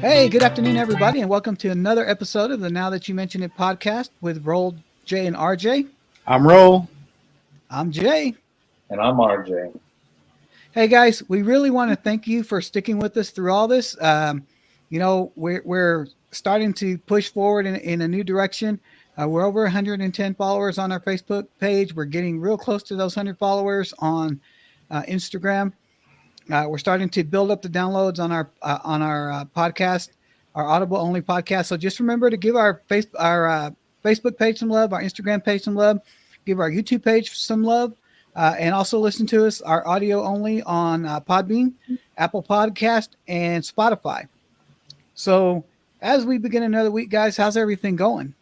Hey, good afternoon, everybody, and welcome to another episode of the Now That You Mention It podcast with Roll, Jay, and RJ. I'm Roll. I'm Jay. And I'm RJ. Hey, guys, we really want to thank you for sticking with us through all this. We're starting to push forward in a new direction. We're over 110 followers on our Facebook page. We're getting real close to those 100 followers on Instagram. We're starting to build up the downloads on our podcast, our Audible only podcast. So just remember to give our Facebook page some love, our Instagram page some love, give our YouTube page some love, and also listen to us, our audio only on Podbean, Apple Podcast, and Spotify. So as we begin another week, guys, how's everything going?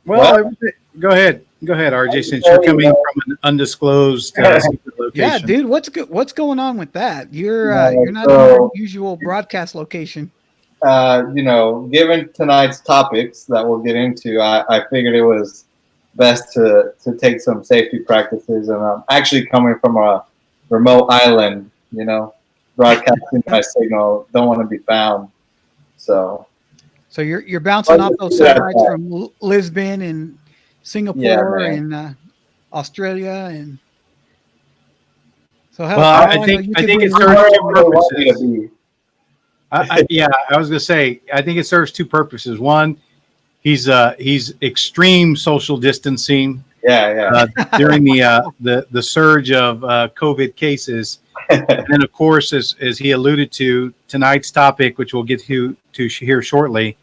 Well, go ahead, RJ. Since you're coming from an undisclosed location. Yeah, dude, what's going on with that? You're not in your usual broadcast location. Given tonight's topics that we'll get into, I figured it was best to take some safety practices. And I'm actually coming from a remote island, broadcasting my signal. Don't want to be found. So you're bouncing off those satellites from Lisbon and Singapore and Australia and. So I think it serves two purposes. I was going to say I think it serves two purposes. One, he's extreme social distancing. During the surge of COVID cases, and then of course, as he alluded to, tonight's topic, which we'll get to here shortly,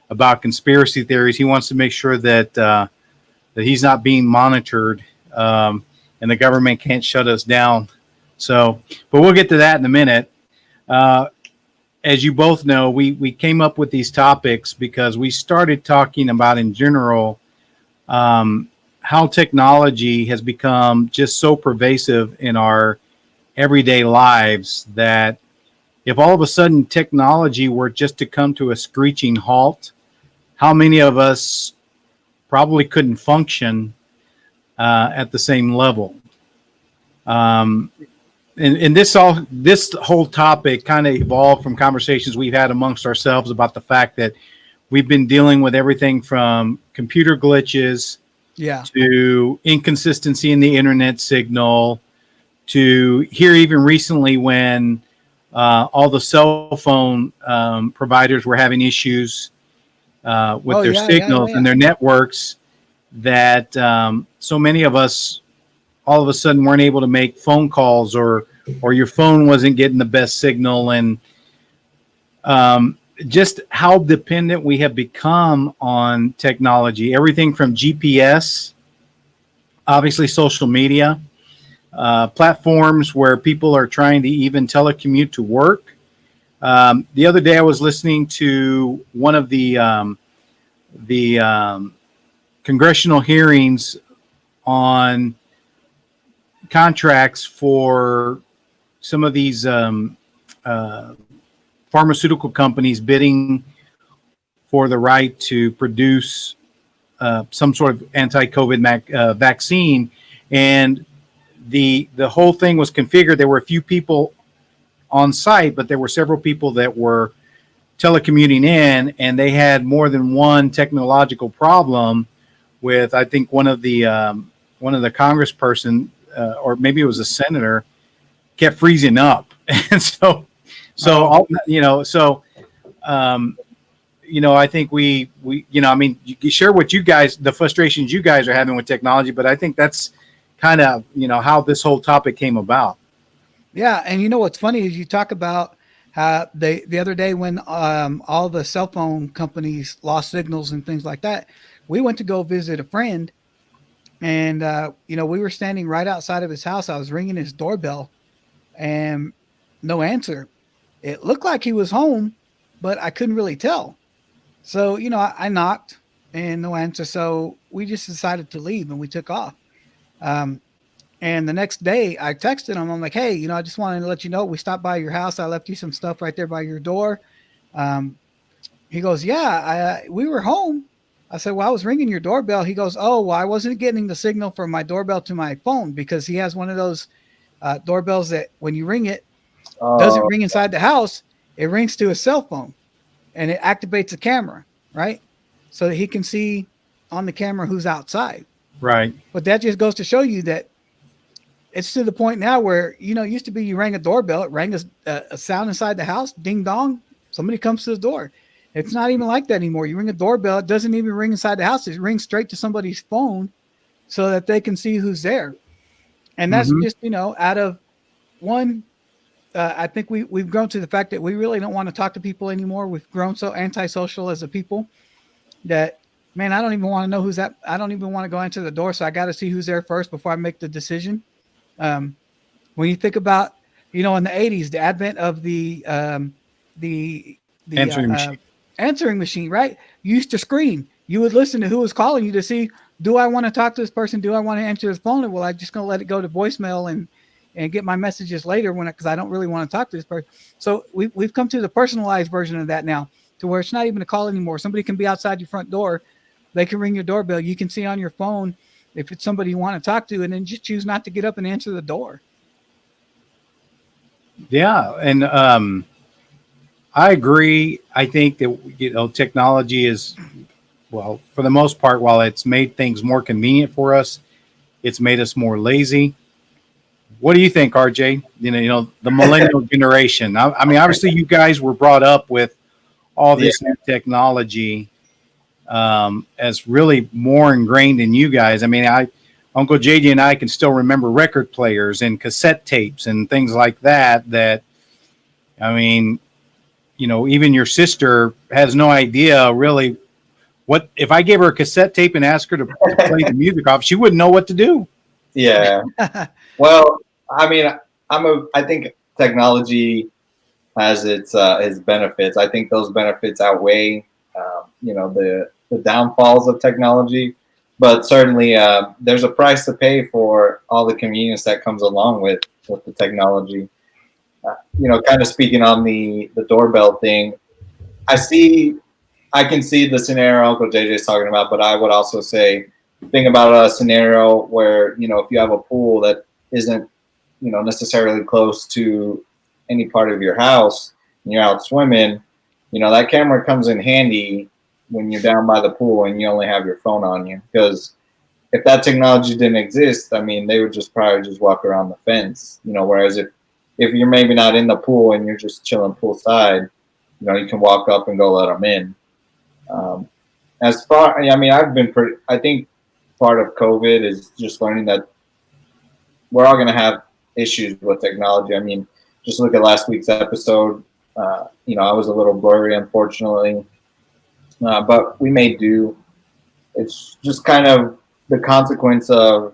about conspiracy theories. He wants to make sure that he's not being monitored, and the government can't shut us down. So, but we'll get to that in a minute. As you both know, we came up with these topics because we started talking about in general how technology has become just so pervasive in our everyday lives that if all of a sudden technology were just to come to a screeching halt, how many of us probably couldn't function at the same level? And this whole topic kind of evolved from conversations we've had amongst ourselves about the fact that we've been dealing with everything from computer glitches to inconsistency in the internet signal to here even recently when all the cell phone providers were having issues with their signals and their networks that so many of us all of a sudden weren't able to make phone calls or your phone wasn't getting the best signal. And just how dependent we have become on technology, everything from GPS, obviously social media, platforms where people are trying to even telecommute to work. The other day I was listening to one of the congressional hearings on contracts for some of these pharmaceutical companies bidding for the right to produce some sort of anti-COVID vaccine. And the whole thing was configured. There were a few people on site, but there were several people that were telecommuting in, and they had more than one technological problem with, I think, one of the congressperson, or maybe it was a senator, kept freezing up. And I think we you share what you guys, the frustrations you guys are having with technology, but I think that's kind of, how this whole topic came about. Yeah. And what's funny is you talk about how the other day when all the cell phone companies lost signals and things like that, we went to go visit a friend. And, we were standing right outside of his house. I was ringing his doorbell and no answer. It looked like he was home, but I couldn't really tell. So, I knocked and no answer. So we just decided to leave and we took off. And the next day I texted him. I'm like, hey, I just wanted to let you know, we stopped by your house. I left you some stuff right there by your door. He goes, yeah, we were home. I said, well, I was ringing your doorbell. He goes, oh, well, I wasn't getting the signal from my doorbell to my phone because he has one of those doorbells that when you ring it, doesn't ring inside the house. it rings to his cell phone and it activates a camera, right? So that he can see on the camera who's outside. Right. But that just goes to show you that it's to the point now where, you know, it used to be you rang a doorbell, it rang a sound inside the house, ding dong, somebody comes to the door. It's not even like that anymore. You ring a doorbell, it doesn't even ring inside the house, it rings straight to somebody's phone so that they can see who's there. And that's Mm-hmm. just, you know, out of one, I think we've grown to the fact that we really don't want to talk to people anymore. We've grown so antisocial as a people that, man, I don't even want to know who's that. I don't even want to go answer the door. So I got to see who's there first before I make the decision. Um, when you think about, you know, in the 80s, the advent of the Answering machine. answering machine, right? You used to screen. You would listen to who was calling you to see, do I want to talk to this person? Do I want to answer his phone? Or well, I'm just going to let it go to voicemail and get my messages later because I don't really want to talk to this person. So we've come to the personalized version of that now, to where it's not even a call anymore. Somebody can be outside your front door. They can ring your doorbell. You can see on your phone if it's somebody you want to talk to, and then just choose not to get up and answer the door. Yeah, and I agree. I think that, you know, technology is, well, for the most part, while it's made things more convenient for us, it's made us more lazy. What do you think, RJ? You know, the millennial generation. I mean, obviously, you guys were brought up with all this new technology as really more ingrained in you guys. I mean, Uncle JJ and I can still remember record players and cassette tapes and things like that. I mean, you know, even your sister has no idea really what, if I gave her a cassette tape and asked her to play the music off, she wouldn't know what to do. Yeah. Well, I mean, I think technology has its benefits. I think those benefits outweigh, you know, the downfalls of technology. But certainly, there's a price to pay for all the convenience that comes along with the technology. You know, kind of speaking on the doorbell thing, I can see the scenario Uncle JJ is talking about, but I would also say, think about a scenario where, you know, if you have a pool that isn't, you know, necessarily close to any part of your house and you're out swimming, you know, that camera comes in handy when you're down by the pool and you only have your phone on you. Because if that technology didn't exist, I mean, they would just probably just walk around the fence, you know, whereas if you're maybe not in the pool and you're just chilling poolside, you know, you can walk up and go let them in. I mean, I think part of COVID is just learning that we're all going to have issues with technology. I mean, just look at last week's episode. You know, I was a little blurry, unfortunately, but we may do. It's just kind of the consequence of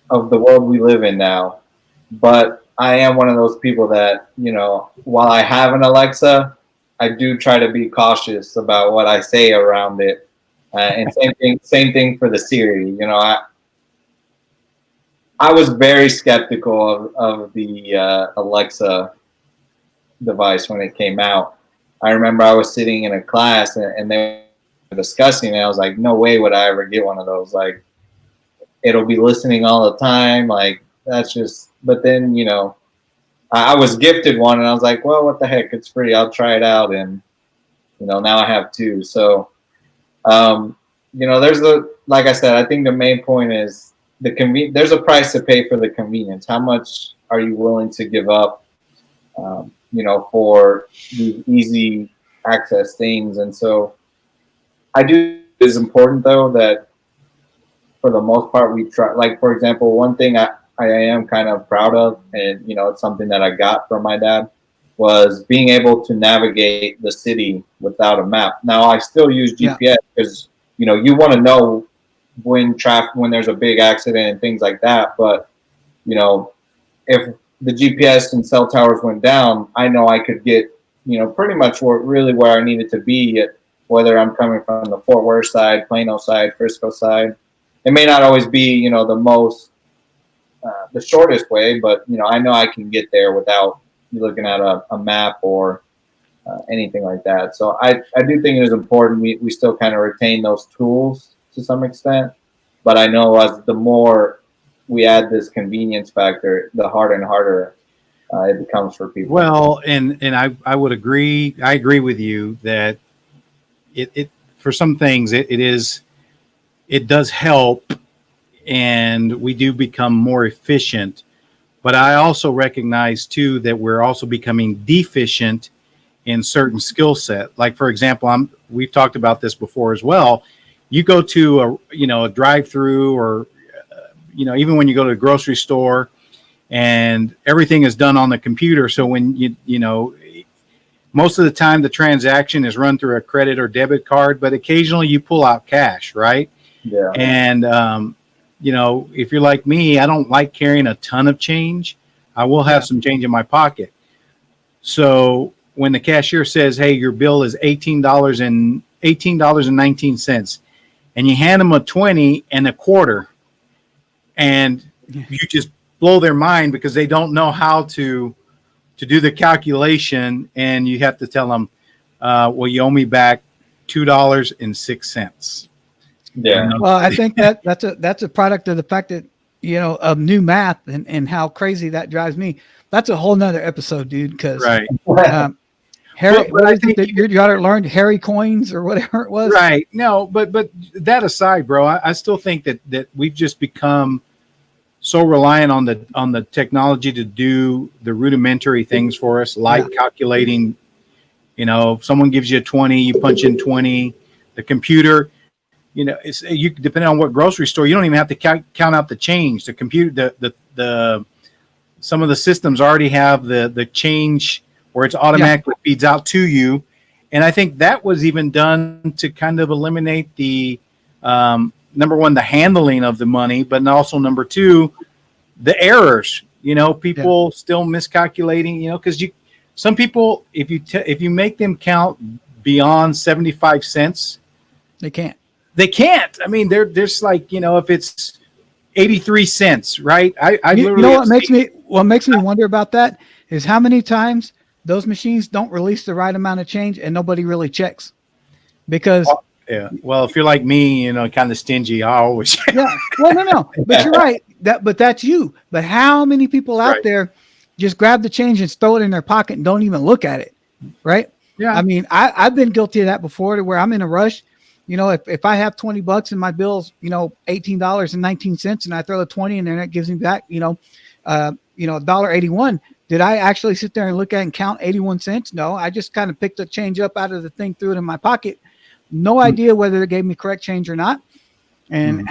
the world we live in now. But I am one of those people that, you know, while I have an Alexa, I do try to be cautious about what I say around it. And same thing for the Siri. You know, I was very skeptical of the Alexa device when it came out. I remember I was sitting in a class and they were discussing it. I was like, no way would I ever get one of those. Like, it'll be listening all the time. Like, that's just, but then, you know, I was gifted one and I was like, well, what the heck? It's free. I'll try it out. And, you know, now I have two. So, you know, like I said, I think the main point is there's a price to pay for the convenience. How much are you willing to give up, you know, for these easy access things? And so I do, it is important though, that for the most part, we try, like, for example, one thing I am kind of proud of, and, you know, it's something that I got from my dad, was being able to navigate the city without a map. Now, I still use GPS because, you know, you want to know when there's a big accident and things like that. But, you know, if the GPS and cell towers went down, I know I could get, you know, pretty much where I needed to be, whether I'm coming from the Fort Worth side, Plano side, Frisco side. It may not always be, you know, the shortest way, but, you know, I know I can get there without looking at a map or anything like that. So I do think it is important we still kind of retain those tools to some extent, but I know as the more we add this convenience factor, the harder and harder it becomes for people. Well, and I would agree. I agree with you that it for some things it does help, and we do become more efficient. But I also recognize too that we're also becoming deficient in certain skill set. Like for example, we've talked about this before as well. You go to a drive-through, or even when you go to a grocery store, and everything is done on the computer. So when most of the time the transaction is run through a credit or debit card, but occasionally you pull out cash, right? Yeah. And if you're like me, I don't like carrying a ton of change. I will have some change in my pocket. So when the cashier says, "Hey, your bill is $18.19," and you hand them a 20 and a quarter, and you just blow their mind because they don't know how to do the calculation, and you have to tell them, well, you owe me back $2.06. Yeah. Well, I think that's a product of the fact that, of new math and how crazy that drives me. That's a whole nother episode, dude. Because Right. Harry, what is it that your daughter learned? Harry coins or whatever it was. Right. No, but that aside, bro, I still think that we've just become so reliant on the technology to do the rudimentary things for us, like calculating. If someone gives you a 20, you punch in 20. The computer, you depending on what grocery store, you don't even have to count out the change. The computer, the some of the systems already have the change where it's automatically feeds out to you. And I think that was even done to kind of eliminate the number one, the handling of the money, but also number two, the errors. People still miscalculating. Because some people, if you make them count beyond 75 cents, they can't. They can't. I mean, there's like if it's 83 cents, right? I literally what makes me wonder about that is how many times those machines don't release the right amount of change and nobody really checks because. Yeah. Well, if you're like me, kind of stingy, I always. Yeah. Well, no. But you're right. But that's you. But how many people out there just grab the change and throw it in their pocket and don't even look at it? Right. Yeah. I mean, I've been guilty of that before, to where I'm in a rush. If I have $20 and my bill's, $18.19, and I throw the 20 in there and it gives me back, $1.81. Did I actually sit there and look at and count 81 cents? No, I just kind of picked the change up out of the thing, threw it in my pocket. No idea whether it gave me correct change or not. And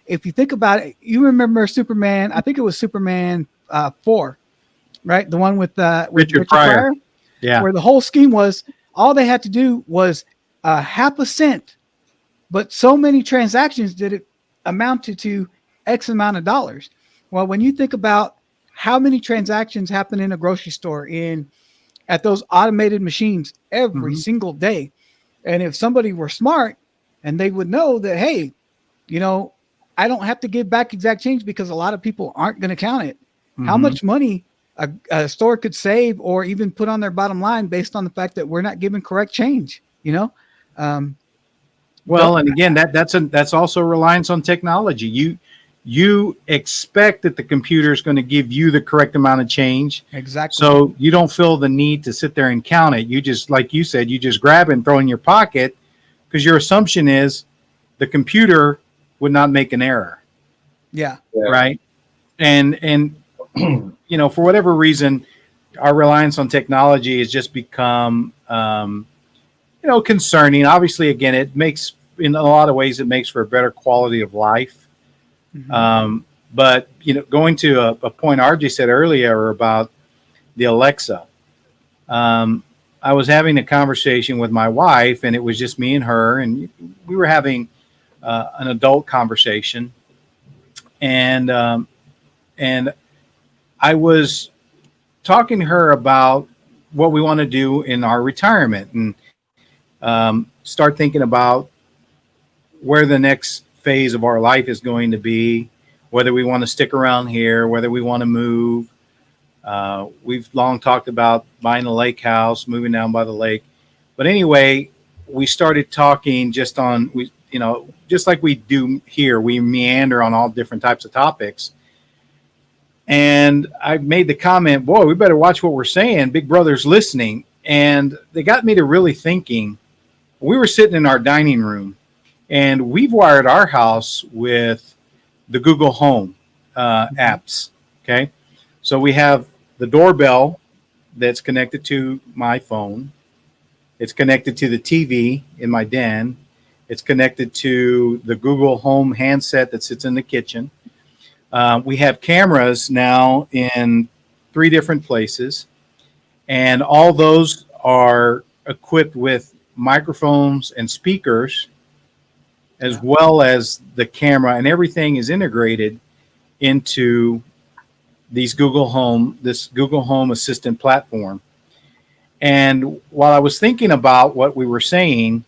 if you think about it, you remember Superman, I think it was Superman 4, right? The one with Richard Pryor. Yeah. Where the whole scheme was all they had to do was half a cent, but so many transactions did it amounted to X amount of dollars. Well, when you think about how many transactions happen in a grocery store at those automated machines every single day, and if somebody were smart and they would know that, hey, I don't have to give back exact change because a lot of people aren't going to count it. How much money a store could save or even put on their bottom line based on the fact that we're not giving correct change, Well, and again, that's also reliance on technology. You expect that the computer is going to give you the correct amount of change. Exactly. So you don't feel the need to sit there and count it. You just, like you said, you just grab it and throw it in your pocket because your assumption is the computer would not make an error. Yeah. Right. And for whatever reason, our reliance on technology has just become, concerning. Obviously, again, it makes, in a lot of ways, it makes for a better quality of life. But, going to a point RJ said earlier about the Alexa, I was having a conversation with my wife, and it was just me and her, and we were having an adult conversation, and I was talking to her about what we want to do in our retirement, and start thinking about where the next phase of our life is going to be, whether we want to stick around here, whether we want to move. We've long talked about buying a lake house, moving down by the lake. But anyway, we started talking just like we do here, we meander on all different types of topics. And I made the comment, boy, we better watch what we're saying. Big Brother's listening. And they got me to really thinking. We were sitting in our dining room, and we've wired our house with the Google Home apps. Okay. So we have the doorbell that's connected to my phone. It's connected to the TV in my den. It's connected to the Google Home handset that sits in the kitchen. We have cameras now in 3 different places, and all those are equipped with microphones and speakers, as well as the camera, and everything is integrated into this Google Home Assistant platform. And while I was thinking about what we were saying,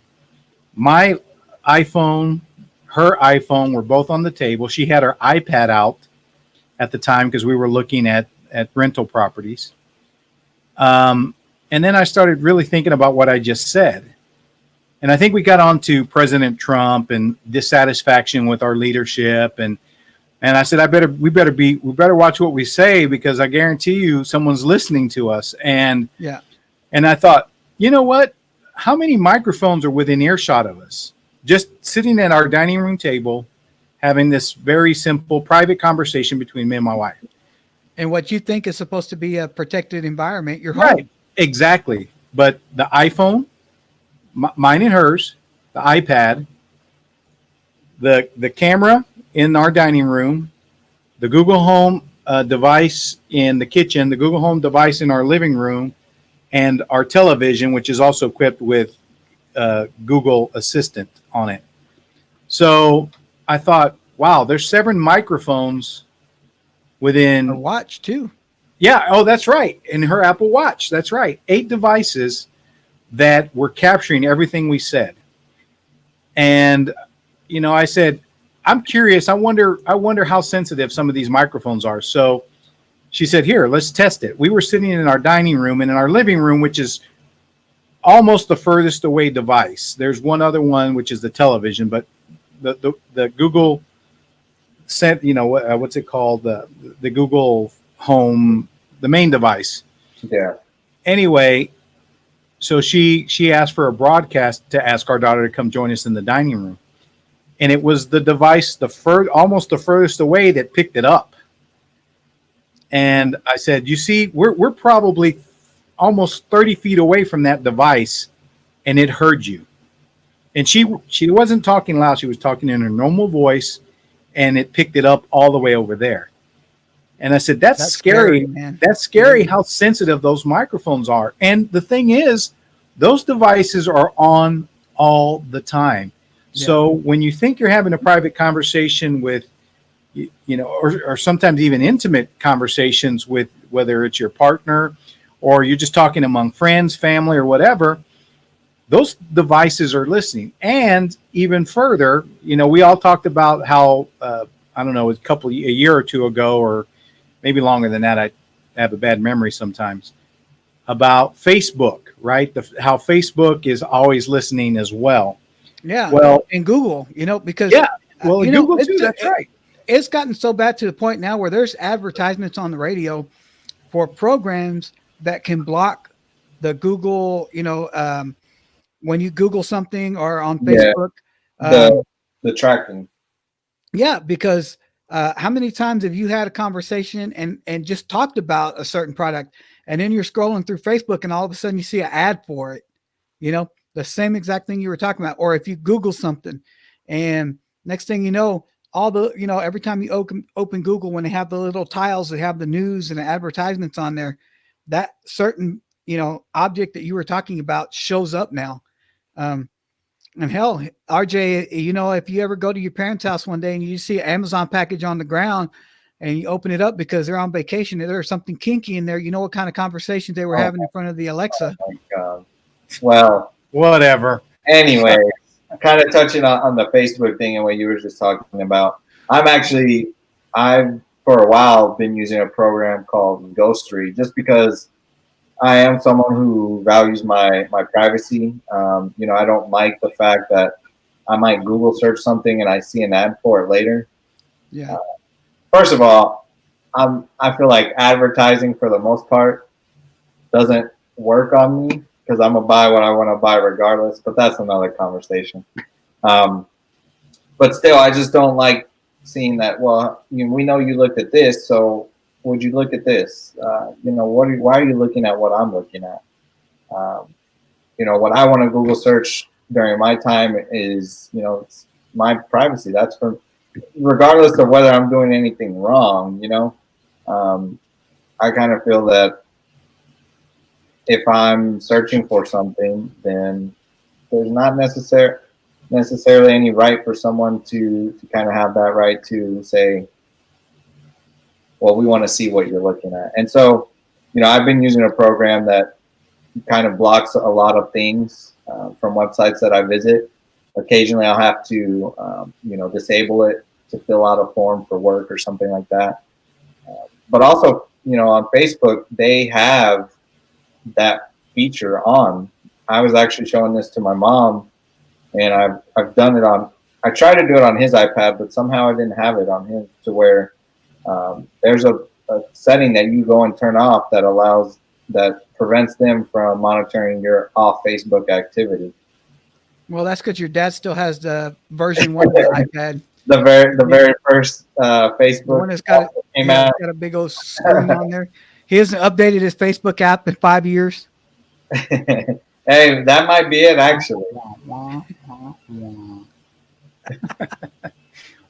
my iPhone, her iPhone were both on the table. She had her iPad out at the time because we were looking at rental properties. And then I started really thinking about what I just said. And I think we got on to President Trump and dissatisfaction with our leadership. And I said, we better watch what we say, because I guarantee you someone's listening to us. And I thought, you know what? How many microphones are within earshot of us? Just sitting at our dining room table, having this very simple private conversation between me and my wife. And what you think is supposed to be a protected environment, your Right. home. Exactly. But the iPhone, mine and hers, the iPad, the camera in our dining room, the Google Home device in the kitchen, the Google Home device in our living room, and our television, which is also equipped with Google Assistant on it. So I thought, wow, there's 7 microphones within. A watch too. Yeah. Oh, that's right. And her Apple Watch. That's right. 8 devices that were capturing everything we said. And, I said, I'm curious. I wonder how sensitive some of these microphones are. So she said, here, let's test it. We were sitting in our dining room, and in our living room, which is almost the furthest away device. There's one other one, which is the television, but the Google sent, what's it called? The Google Home, the main device. Yeah. Anyway, so she asked for a broadcast to ask our daughter to come join us in the dining room. And it was the device, almost the furthest away, that picked it up. And I said, you see, we're probably almost 30 feet away from that device, and it heard you. And she wasn't talking loud. She was talking in her normal voice, and it picked it up all the way over there. And I said, that's scary, man. That's scary how sensitive those microphones are. And the thing is, those devices are on all the time. Yeah. So when you think you're having a private conversation with, or sometimes even intimate conversations with, whether it's your partner or you're just talking among friends, family, or whatever, those devices are listening. And even further, we all talked about how, I don't know, a year or two ago, or maybe longer than that, I have a bad memory sometimes, about Facebook, right? How Facebook is always listening as well. Yeah. Well, and Google, because Google too. That's right. It's gotten so bad to the point now where there's advertisements on the radio for programs that can block the Google, when you Google something or on Facebook. The tracking. Yeah, because how many times have you had a conversation and just talked about a certain product, and then you're scrolling through Facebook and all of a sudden you see an ad for it, the same exact thing you were talking about. Or if you Google something, and next thing you know, every time you open Google, when they have the little tiles that have the news and the advertisements on there, that certain, object that you were talking about shows up now. And hell, RJ, if you ever go to your parents' house one day and you see an Amazon package on the ground and you open it up because they're on vacation and there's something kinky in there, you know what kind of conversations they were having in front of the Alexa. Oh my God. Well, whatever. Anyway, kind of touching on the Facebook thing and what you were just talking about. I've for a while been using a program called Ghostery, just because I am someone who values my privacy. I don't like the fact that I might Google search something and I see an ad for it later. Yeah. First of all, I feel like advertising for the most part doesn't work on me because I'm gonna buy what I want to buy regardless. But that's another conversation. But still, I just don't like seeing that. Well, we know you looked at this, so would you look at this? Why are you looking at what I'm looking at? What I want to Google search during my time is, it's my privacy. That's for, regardless of whether I'm doing anything wrong. I kind of feel that if I'm searching for something, then there's not necessarily any right for someone to kind of have that right to say, well, we want to see what you're looking at. And so, I've been using a program that kind of blocks a lot of things from websites that I visit. Occasionally I'll have to, disable it to fill out a form for work or something like that. But also, on Facebook, they have that feature on. I was actually showing this to my mom, and I've done it on, I tried to do it on his iPad, but somehow I didn't have it on his, to where there's a setting that you go and turn off that prevents them from monitoring your off Facebook activity. Well, that's because your dad still has the version 1 of the iPad. The very first Facebook. The one that's got a big old screen on there. He hasn't updated his Facebook app in 5 years. Hey, that might be it, actually.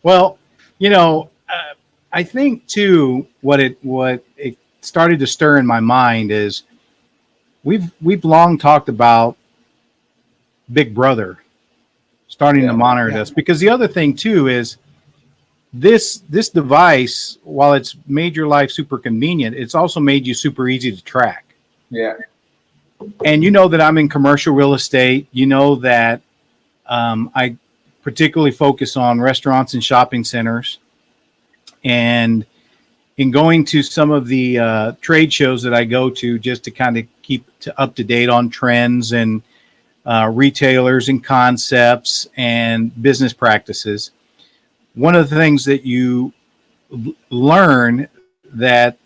Well, I think too, what it started to stir in my mind is we've long talked about Big Brother starting to monitor us, because the other thing too is this device, while it's made your life super convenient, it's also made you super easy to track. Yeah. And that I'm in commercial real estate. That I particularly focus on restaurants and shopping centers. And in going to some of the trade shows that I go to, just to kind of keep up to date on trends and retailers and concepts and business practices, one of the things that you learn that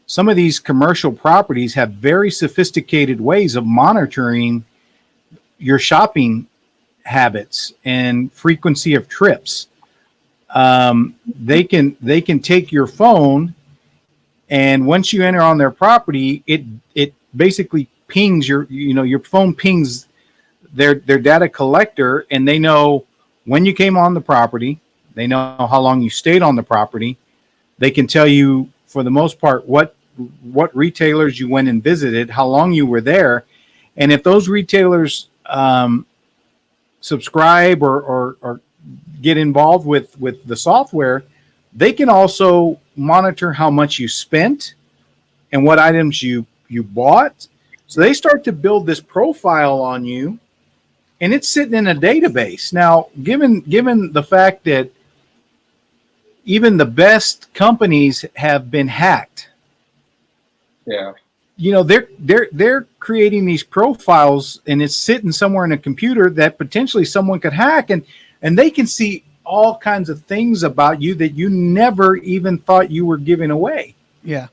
some of these commercial properties have very sophisticated ways of monitoring your shopping habits and frequency of trips. They can take your phone, and once you enter on their property, it basically pings your phone pings their data collector, and they know when you came on the property. They know how long you stayed on the property. They can tell you, for the most part, what retailers you went and visited, how long you were there, and if those retailers subscribe or get involved with the software, they can also monitor how much you spent and what items you bought. So they start to build this profile on you, and it's sitting in a database. Now, given the fact that even the best companies have been hacked. Yeah. They're creating these profiles, and it's sitting somewhere in a computer that potentially someone could hack, and they can see all kinds of things about you that you never even thought you were giving away. Yeah.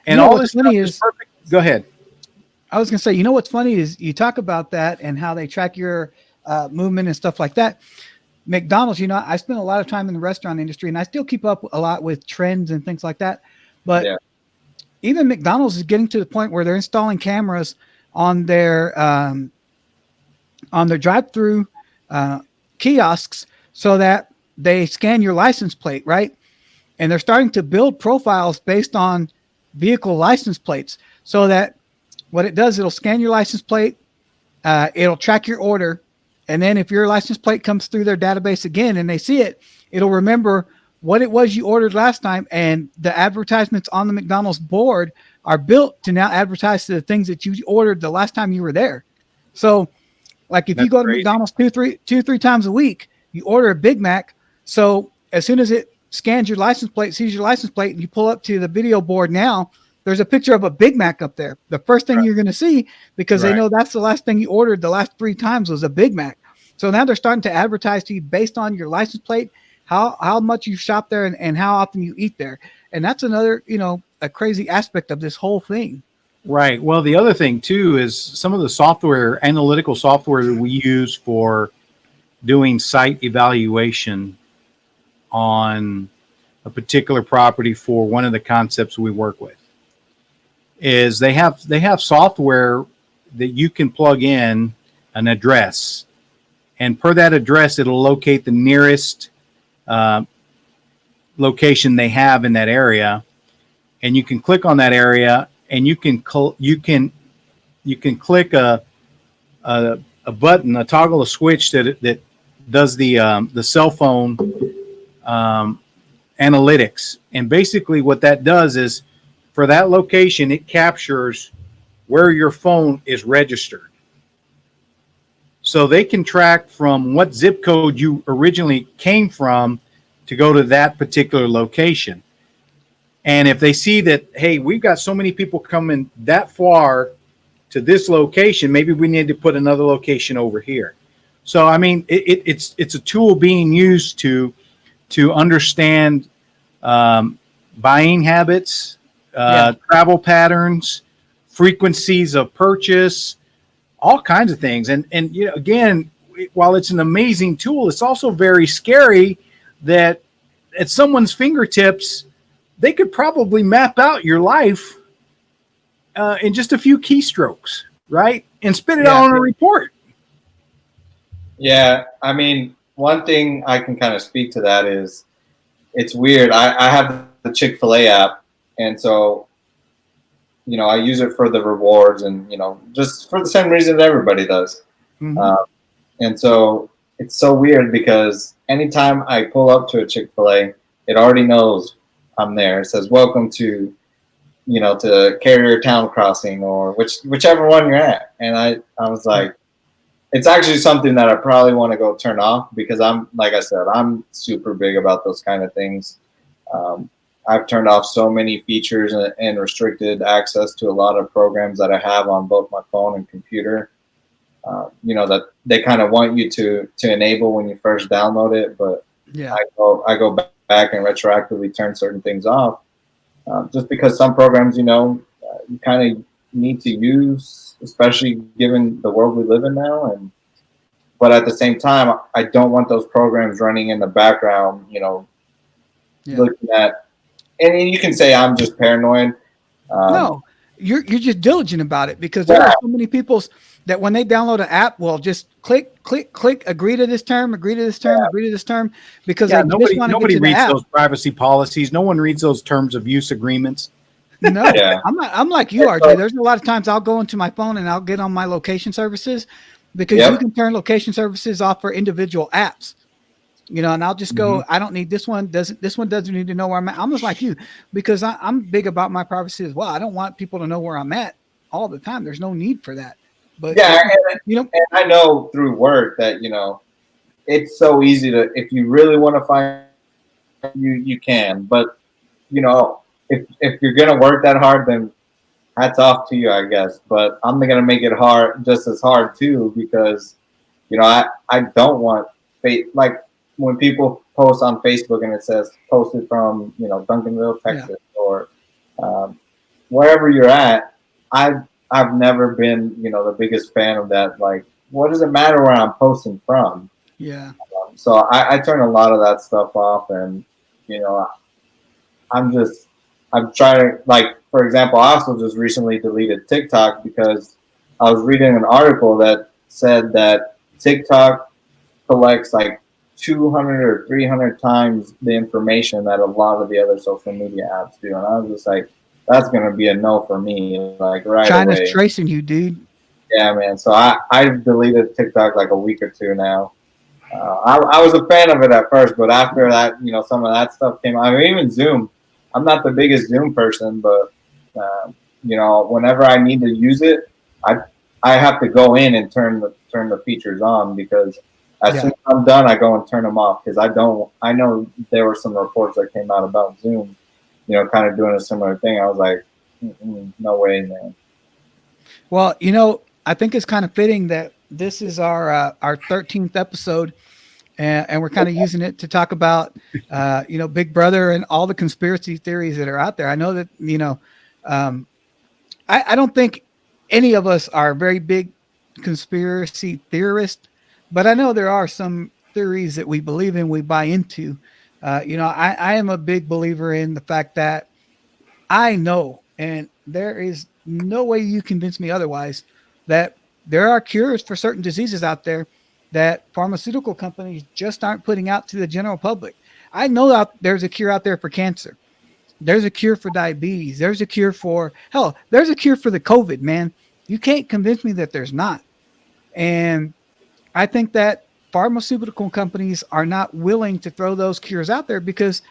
And all this stuff is perfect. Go ahead. I was going to say, what's funny is you talk about that and how they track your movement and stuff like that. McDonald's, I spent a lot of time in the restaurant industry, and I still keep up a lot with trends and things like that. But even McDonald's is getting to the point where they're installing cameras on their drive-through kiosks so that they scan your license plate, right? And they're starting to build profiles based on vehicle license plates, so that what it does, it'll scan your license plate, it'll track your order, and then if your license plate comes through their database again and they see it, it'll remember what it was you ordered last time, and the advertisements on the McDonald's board are built to now advertise to the things that you ordered the last time you were there. So, like if you go to McDonald's two, three times a week, you order a Big Mac. So as soon as it scans your license plate, sees your license plate, and you pull up to the video board now, there's a picture of a Big Mac up there. The first thing you're going to see, because they know that's the last thing you ordered the last 3 times was a Big Mac. So now they're starting to advertise to you based on your license plate, how much you shop there and how often you eat there. And that's another, a crazy aspect of this whole thing. Right. Well, the other thing too is some of the software, analytical software that we use for doing site evaluation on a particular property for one of the concepts we work with is they have software that you can plug in an address, and per that address it'll locate the nearest location they have in that area, and you can click on that area, and you can click a button, a toggle, a switch that does the cell phone analytics. And basically what that does is for that location, it captures where your phone is registered. So they can track from what zip code you originally came from to go to that particular location. And if they see that, hey, we've got so many people coming that far to this location, maybe we need to put another location over here. So, I mean, it's a tool being used to understand buying habits, travel patterns, frequencies of purchase, all kinds of things. And again, while it's an amazing tool, it's also very scary that at someone's fingertips, they could probably map out your life in just a few keystrokes, right? And spit it out on a report. Yeah, I mean, one thing I can kind of speak to that is it's weird. I have the Chick-fil-A app, and so, I use it for the rewards and, just for the same reason that everybody does. Mm-hmm. And so it's so weird because anytime I pull up to a Chick-fil-A, it already knows I'm there. It says, welcome to, to Carrier Town Crossing or whichever one you're at. And I was like, it's actually something that I probably want to go turn off because like I said, I'm super big about those kind of things. I've turned off so many features and restricted access to a lot of programs that I have on both my phone and computer. That they kind of want you to enable when you first download it, but I go back and retroactively turn certain things off, just because some programs, you kind of need to use, especially given the world we live in now. But at the same time, I don't want those programs running in the background, looking at. And you can say I'm just paranoid. No, you're just diligent about it because there are so many people that when they download an app, will just click, agree to this term, agree to this term, agree to this term, because nobody reads those privacy policies. No one reads those terms of use agreements. No, I'm like you, RJ. There's a lot of times I'll go into my phone and I'll get on my location services because you can turn location services off for individual apps. And I'll just go, I don't need this one. This one doesn't need to know where I'm at. I'm just like you because I'm big about my privacy as well. I don't want people to know where I'm at all the time. There's no need for that. But and I know through work that, it's so easy to, if you really want to find you can, but if you're going to work that hard, then hats off to you, I guess. But I'm going to make it hard, just as hard too, because, I don't want like when people post on Facebook and it says posted from, Duncanville, Texas, or wherever you're at. I've never been, the biggest fan of that. Like, what does it matter where I'm posting from? Yeah. So I turn a lot of that stuff off, and I'm trying to, like, for example, I also just recently deleted TikTok because I was reading an article that said that TikTok collects like 200 or 300 times the information that a lot of the other social media apps do. And I was just like, that's going to be a no for me. Like right China's away. tracing you, dude. Yeah, man. So I've deleted TikTok like a week or two now. I was a fan of it at first, but after that, some of that stuff came out. I mean, even Zoom. I'm not the biggest Zoom person, but whenever I need to use it, I have to go in and turn the features on because as soon as I'm done, I go and turn them off because I know there were some reports that came out about Zoom, kind of doing a similar thing. I was like, no way, man. Well, I think it's kind of fitting that this is our 13th episode, and we're kind of using it to talk about, Big Brother and all the conspiracy theories that are out there. I know that, I don't think any of us are very big conspiracy theorists, but I know there are some theories that we believe in, we buy into. I am a big believer in the fact that I know, and there is no way you convince me otherwise, that there are cures for certain diseases out there that pharmaceutical companies just aren't putting out to the general public. I know that there's a cure out there for cancer. There's a cure for diabetes. There's a cure for hell. There's a cure for the COVID, man. You can't convince me that there's not. And I think that pharmaceutical companies are not willing to throw those cures out there because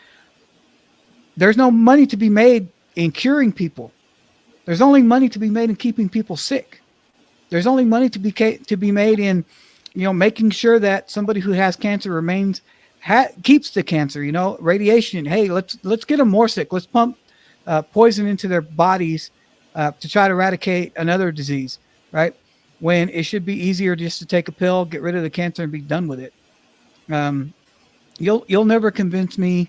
there's no money to be made in curing people. There's only money to be made in keeping people sick. There's only money to be made in, making sure that somebody who has cancer keeps the cancer. Radiation. Hey, let's get them more sick. Let's pump poison into their bodies to try to eradicate another disease, right? When it should be easier just to take a pill, get rid of the cancer, and be done with it. You'll never convince me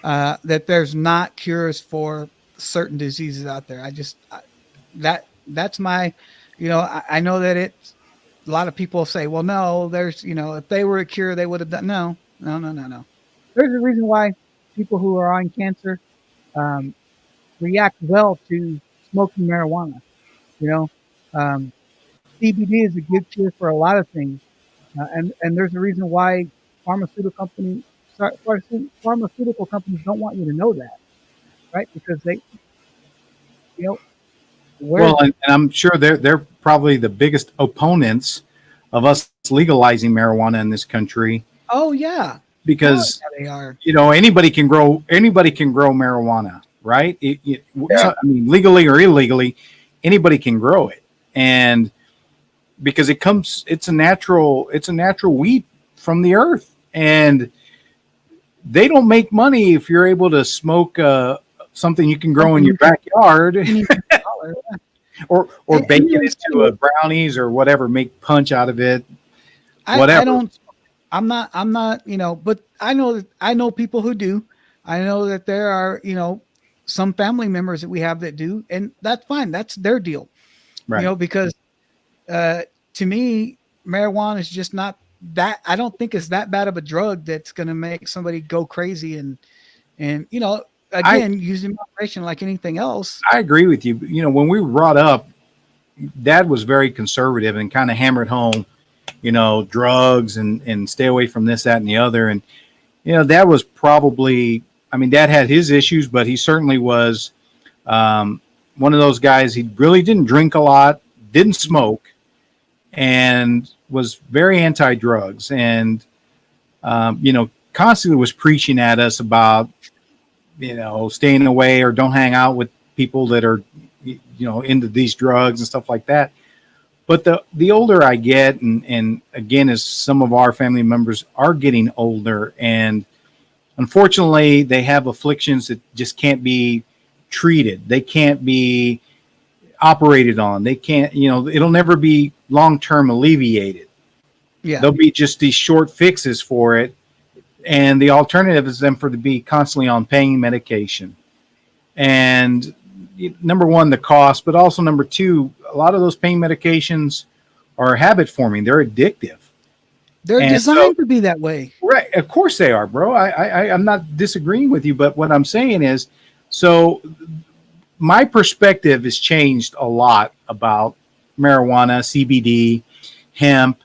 that there's not cures for certain diseases out there. That's my, I know that it's a lot of people say, well, no, there's, if they were a cure, they would have done. No. There's a reason why people who are on cancer react well to smoking marijuana. CBD is a good cure for a lot of things, and there's a reason why pharmaceutical companies don't want you to know that, right? Because they, and I'm sure they're probably the biggest opponents of us legalizing marijuana in this country. Oh yeah, because they are. Anybody can grow marijuana, right? I mean, legally or illegally, anybody can grow it, and because it's a natural weed from the earth, and they don't make money if you're able to smoke something you can grow in your backyard, or bake it into a brownies or whatever, make punch out of it. Whatever. I'm not, but I know people who do. I know that there are, some family members that we have that do, and that's fine. That's their deal, right? Because to me, marijuana is just not that. I don't think it's that bad of a drug that's going to make somebody go crazy and again, using moderation like anything else. I agree with you. When we were brought up, Dad was very conservative and kind of hammered home, drugs and stay away from this, that, and the other. And, that was probably, Dad had his issues, but he certainly was one of those guys. He really didn't drink a lot, didn't smoke, and was very anti-drugs. And, constantly was preaching at us about, staying away or don't hang out with people that are, into these drugs and stuff like that. But the older I get, and again, as some of our family members are getting older, and unfortunately, they have afflictions that just can't be treated. They can't be operated on. They can't, it'll never be long-term alleviated. Yeah. There'll be just these short fixes for it. And the alternative is them to be constantly on pain medication. And number one, the cost, but also number two, a lot of those pain medications are habit forming. They're addictive. They're designed to be that way. Right. Of course they are, bro. I'm not disagreeing with you, but what I'm saying is, so my perspective has changed a lot about marijuana, CBD, hemp,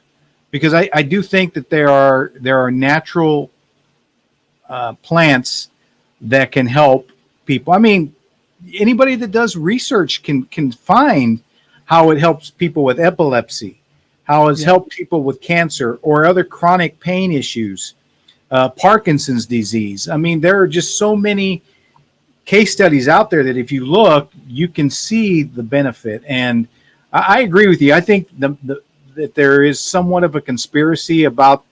because I do think that there are natural plants that can help people. Anybody that does research can find how it helps people with epilepsy, how it's helped people with cancer or other chronic pain issues, Parkinson's disease. There are just so many case studies out there that if you look, you can see the benefit. And I agree with you. I think that there is somewhat of a conspiracy about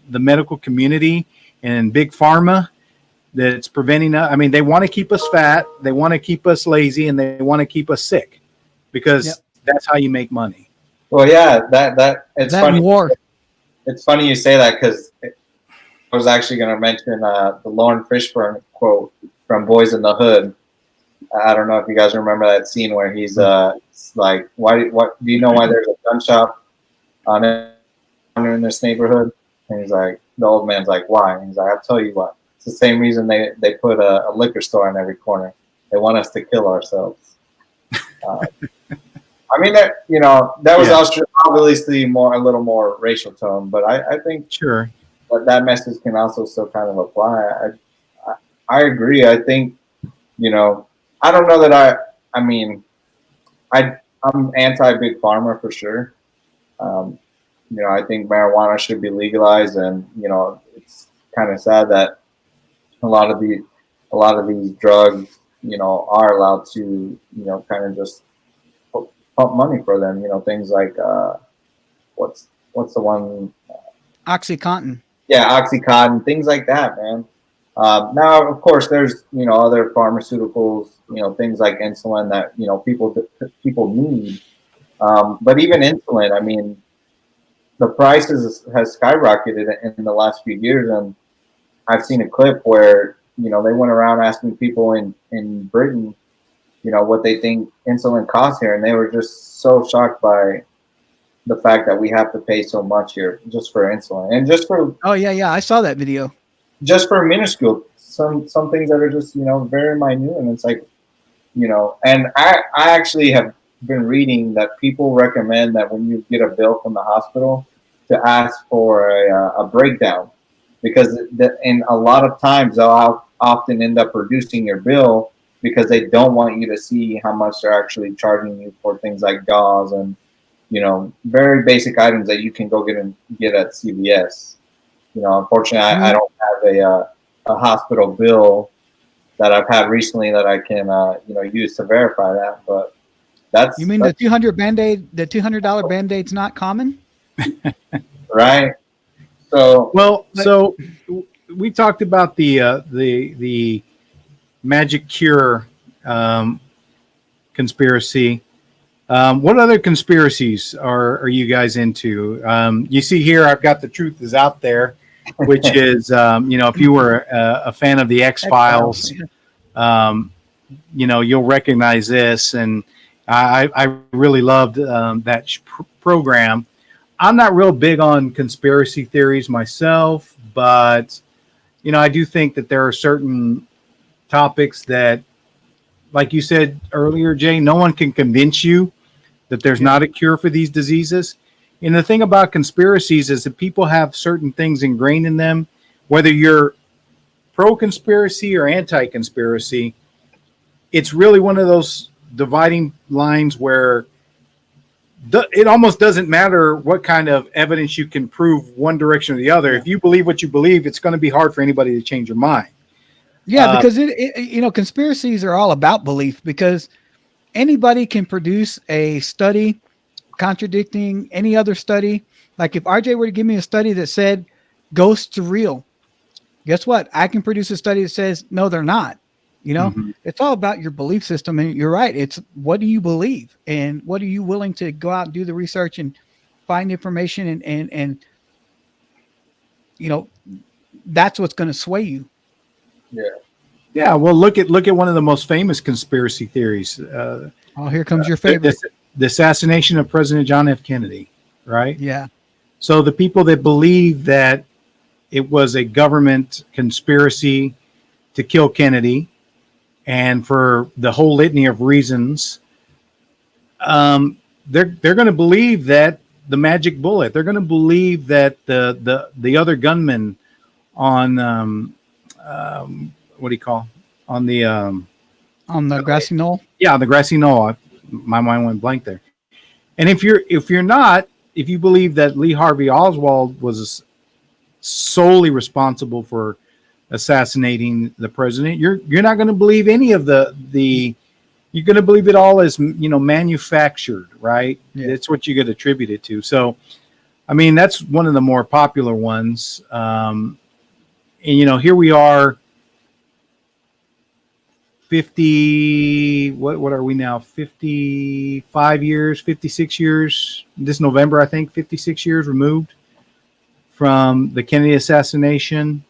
the medical community and big pharma that's preventing us. They want to keep us fat, they want to keep us lazy, and they want to keep us sick because that's how you make money. Well, yeah, that it's that funny. War. It's funny you say that because was actually going to mention the Lauren Fishburne quote from Boys in the Hood. I don't know if you guys remember that scene where he's like, what do you know why there's a gun shop on in this neighborhood? And he's like, the old man's like, why? And he's like, I'll tell you what. It's the same reason they put a liquor store on every corner. They want us to kill ourselves. I mean, that was obviously a little more racial tone, but I think sure that message can also still kind of apply. I agree. I think, I don't know that I'm anti big pharma for sure. I think marijuana should be legalized, and it's kind of sad that a lot of these drugs, are allowed to, kind of just pump money for them. Things like what's the one? OxyContin. Yeah, OxyContin, things like that, man. Now, of course, there's other pharmaceuticals, things like insulin that people need. But even insulin, I mean, the prices has skyrocketed in the last few years, and I've seen a clip where they went around asking people in Britain, what they think insulin costs here, and they were just so shocked by the fact that we have to pay so much here just for insulin, and just for I saw that video. Just for minuscule some things that are just very minute, and it's like and I actually have been reading that people recommend that when you get a bill from the hospital to ask for a breakdown, because in a lot of times they'll often end up reducing your bill because they don't want you to see how much they're actually charging you for things like gauze and very basic items that you can go get at CVS. Unfortunately, I don't have a hospital bill that I've had recently that I can use to verify that. But you mean the $200 Band-Aid, the $200 Band-Aid's not common, right? So so we talked about the magic cure conspiracy. What other conspiracies are you guys into? You see here, I've got The Truth Is Out There, which is, if you were a fan of the X-Files, you'll recognize this. And I really loved that program. I'm not real big on conspiracy theories myself, but, I do think that there are certain topics that, like you said earlier, Jay, no one can convince you that there's not a cure for these diseases. And the thing about conspiracies is that people have certain things ingrained in them, whether you're pro-conspiracy or anti-conspiracy. It's really one of those dividing lines where it almost doesn't matter what kind of evidence you can prove one direction or the other. If you believe what you believe, it's going to be hard for anybody to change your mind. Yeah, because conspiracies are all about belief, because anybody can produce a study contradicting any other study. Like if RJ were to give me a study that said ghosts are real, guess what? I can produce a study that says no, they're not. It's all about your belief system. And you're right. It's what do you believe, and what are you willing to go out and do the research and find information, and that's what's going to sway you. Yeah. Well, look at one of the most famous conspiracy theories. Here comes your favorite. The assassination of President John F. Kennedy, right? Yeah. So the people that believe that it was a government conspiracy to kill Kennedy, and for the whole litany of reasons, they're going to believe that the magic bullet. They're going to believe that the other gunmen on what do you call on the grassy knoll? Yeah, the grassy knoll. My mind went blank there. And if you believe that Lee Harvey Oswald was solely responsible for assassinating the president, you're not going to believe any of the you're going to believe it all as manufactured, right? Yeah. That's what you get attributed to. So, I mean, that's one of the more popular ones. And here we are. 50, what are we now? 55 years, 56 years. This November, I think, 56 years removed from the Kennedy assassination.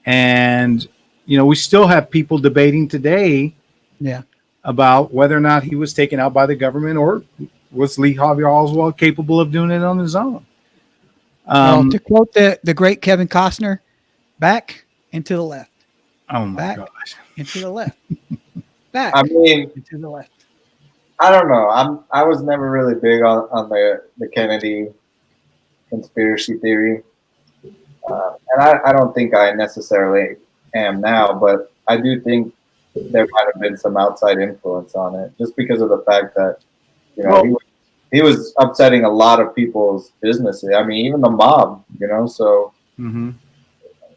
And, we still have people debating today Yeah. about whether or not he was taken out by the government or was Lee Harvey Oswald capable of doing it on his own. Well, to quote the great Kevin Costner, back and to the left. Oh my Back gosh. and to the left. Back I mean, and to the left. I don't know. I was never really big on the Kennedy conspiracy theory, and I don't think I necessarily am now. But I do think there might have been some outside influence on it, just because of the fact that he was upsetting a lot of people's businesses. I mean, even the mob. So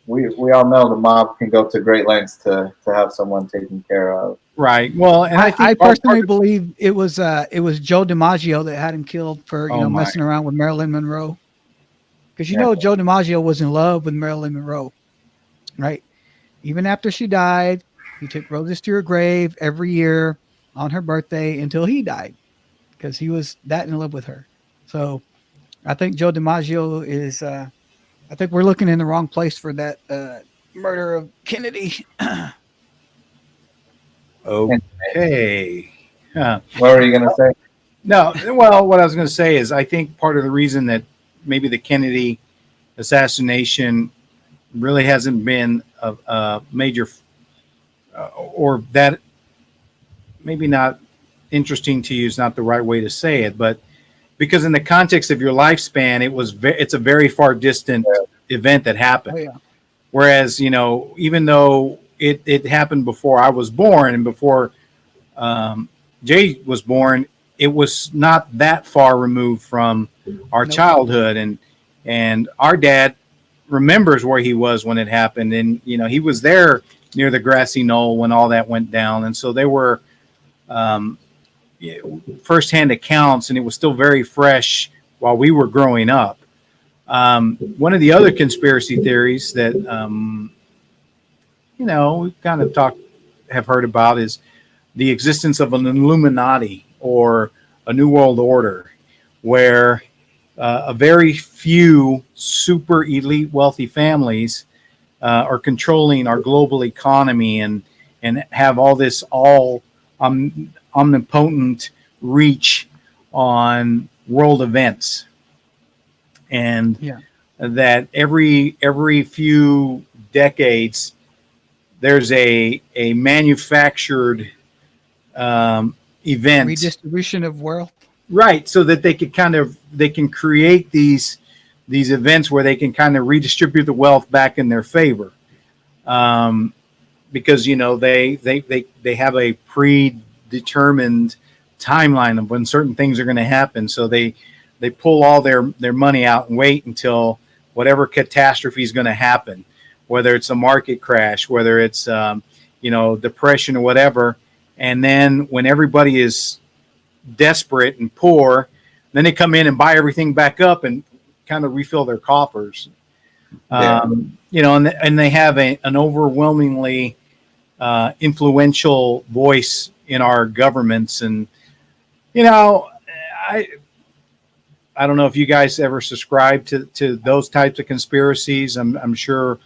we all know the mob can go to great lengths to have someone taken care of. Right. Well, and I personally believe it was Joe DiMaggio that had him killed for messing around with Marilyn Monroe, because Joe DiMaggio was in love with Marilyn Monroe, right? Even after she died, he took roses to her grave every year on her birthday until he died, because he was that in love with her. So I think Joe DiMaggio is. I think we're looking in the wrong place for that murder of Kennedy. Okay. What were you going to say? No, well, what I was going to say is I think part of the reason that maybe the Kennedy assassination really hasn't been a major or that maybe not interesting to you is not the right way to say it, but because in the context of your lifespan, it's a very far distant event that happened. Oh, yeah. Whereas, even though it happened before I was born and before Jay was born, it was not that far removed from our childhood. And our dad remembers where he was when it happened. And, he was there near the grassy knoll when all that went down. And so they were firsthand accounts, and it was still very fresh while we were growing up. One of the other conspiracy theories that, we kind of have heard about is the existence of an Illuminati or a New World Order, where a very few super elite wealthy families are controlling our global economy and have all this omnipotent reach on world events. And that every few decades there's a manufactured event, redistribution of wealth, right? So that they can create these events where they can kind of redistribute the wealth back in their favor, because they have a predetermined timeline of when certain things are going to happen. So they pull all their money out and wait until whatever catastrophe is going to happen, whether it's a market crash, whether it's depression or whatever. And then when everybody is desperate and poor, then they come in and buy everything back up and kind of refill their coffers. And they have an overwhelmingly influential voice in our governments. And I don't know if you guys ever subscribe to those types of conspiracies. I'm sure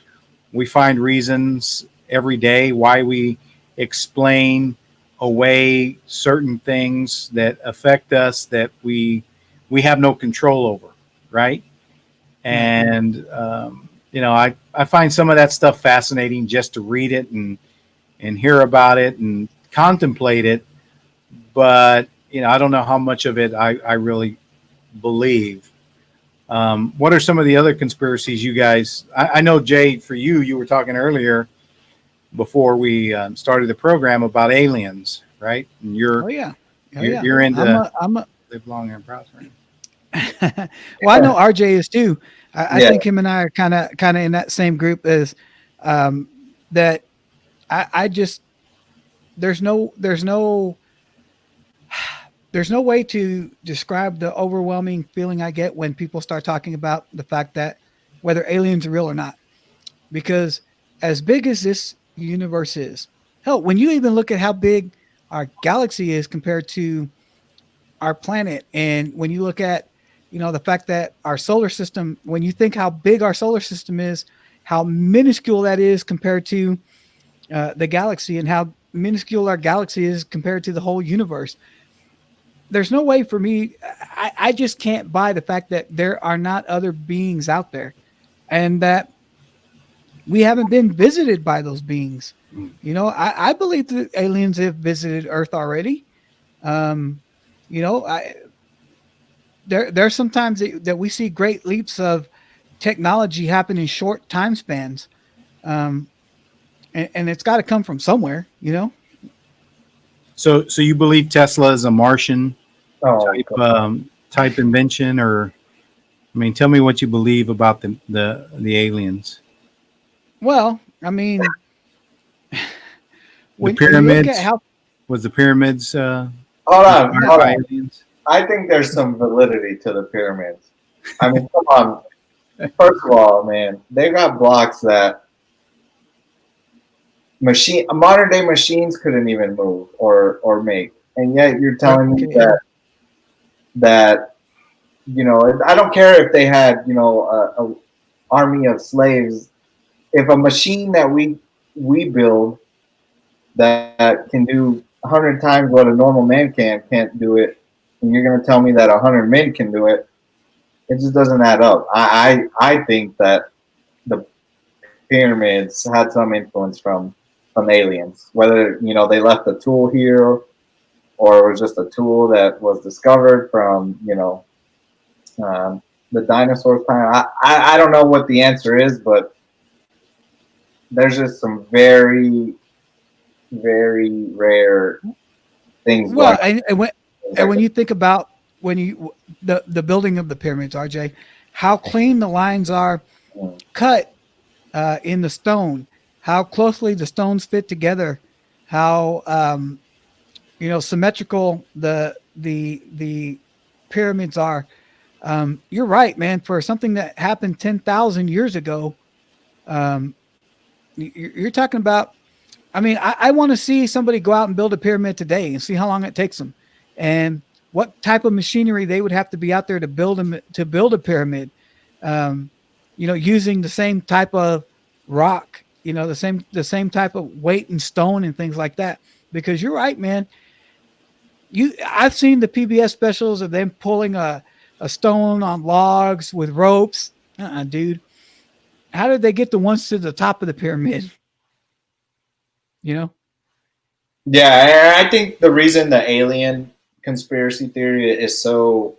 we find reasons every day why we explain away certain things that affect us that we have no control over, right? And I find some of that stuff fascinating just to read it and hear about it and contemplate it, but I don't know how much of it I really believe. What are some of the other conspiracies you guys? I know, Jay, for you were talking earlier before we started the program about aliens, right? And you're into live long and prosper. Well, I know RJ is too. I think him and I are kind of in that same group as that. I just there's no way to describe the overwhelming feeling I get when people start talking about the fact that whether aliens are real or not. Because as big as this universe is, hell, when you even look at how big our galaxy is compared to our planet, and when you look at the fact that our solar system, when you think how big our solar system is, how minuscule that is compared to the galaxy, and how minuscule our galaxy is compared to the whole universe. There's no way for me. I just can't buy the fact that there are not other beings out there, and that we haven't been visited by those beings. I believe that aliens have visited Earth already. Um, I there's sometimes that we see great leaps of technology happen in short time spans, um, and it's got to come from somewhere. So you believe Tesla is a Martian Oh, type invention, or I mean, tell me what you believe about the aliens. Well, I mean, The when you look at pyramids, how was the pyramids hold on, inspired hold by on. aliens? I think there's some validity to the pyramids. I mean, come on. First of all, man, they got blocks that modern day machines couldn't even move or make, and yet you're telling me okay, that I don't care if they had a army of slaves. If a machine that we build that can do 100 times what a normal man can't do it, and you're going to tell me that 100 men can do it, it just doesn't add up. I think that the pyramids had some influence from aliens, whether they left a tool here or it was just a tool that was discovered from the dinosaurs time. I don't know what the answer is, but there's just some very, very rare things well, going and when you think about the building of the pyramids, RJ, how clean the lines are on. cut in the stone, how closely the stones fit together, how symmetrical the pyramids are. You're right, man. For something that happened 10,000 years ago, um, you're talking about. I mean, I want to see somebody go out and build a pyramid today and see how long it takes them, and what type of machinery they would have to be out there to build a pyramid. Um, using the same type of rock, the same type of weight and stone and things like that. Because you're right, man. I've seen the PBS specials of them pulling a stone on logs with ropes. Dude, how did they get the ones to the top of the pyramid? You know? Yeah, I think the reason the alien conspiracy theory is so,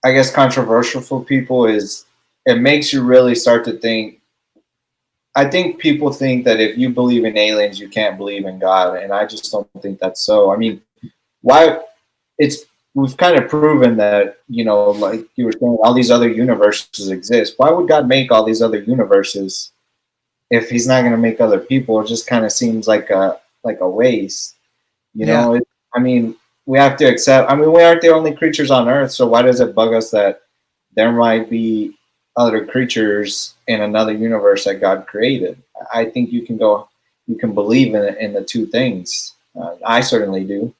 I guess, controversial for people is it makes you really start to think. I think people think that if you believe in aliens, you can't believe in God, and I just don't think that's so. I mean, why? It's we've kind of proven that like you were saying, all these other universes exist. Why would God make all these other universes if He's not going to make other people? It just kind of seems like a waste. Yeah. I mean, we have to accept. I mean, we aren't the only creatures on Earth, so why does it bug us that there might be other creatures in another universe that God created? I think you can believe in the two things. I certainly do.